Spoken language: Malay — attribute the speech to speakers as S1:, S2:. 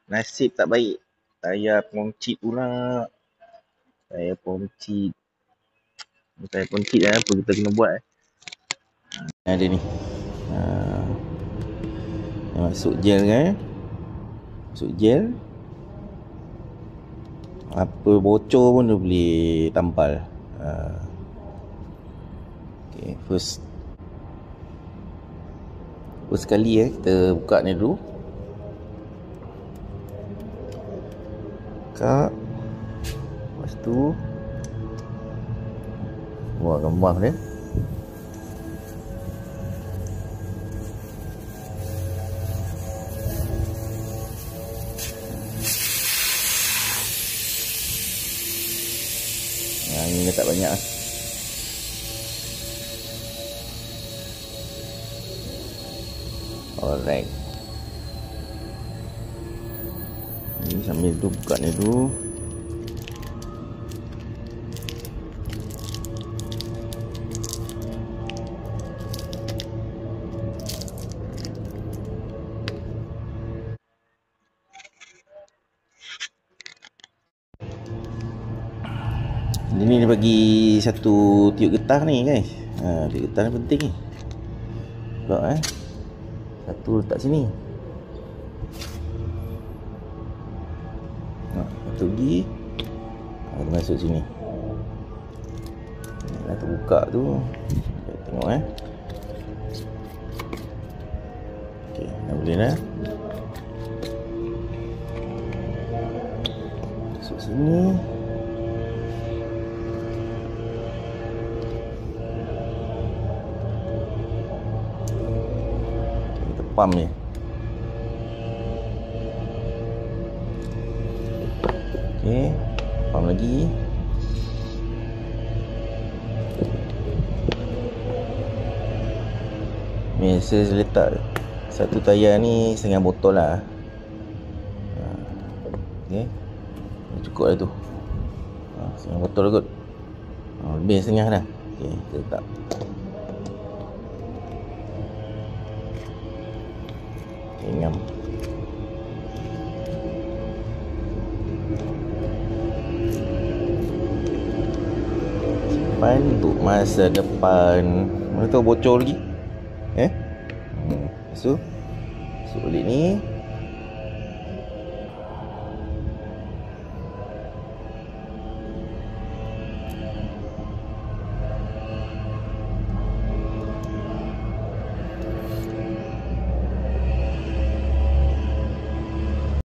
S1: Nasib tak baik. Tayar poncit pula. Tayar poncit apa kita kena buat Ada ni. Masuk gel kan. Masuk gel. Apa bocor pun dia boleh tampal. Okay, first sekali kita buka ni dulu. Buka. Lepas tu buat gambar dia. Ini tak banyak. Alright. Ini sambil tu buka ni dulu. Ini dia bagi satu tiup getah ni guys. Tiup getah ni penting ni. Pula satu letak sini. Satu lagi kita masuk sini. Dah terbuka tu. Kita tengok Okey, dah boleh dah. Masuk sini. Pump ni. Okey, pump lagi. Ni saya letak satu tayar ni setengah botol lah. Okey. Cukup dah tu. Setengah botol kot. Lebih setengah dah. Okey, kita letak. Ngam. Simpan untuk masa depan. Mana tahu bocor lagi. So balik ni.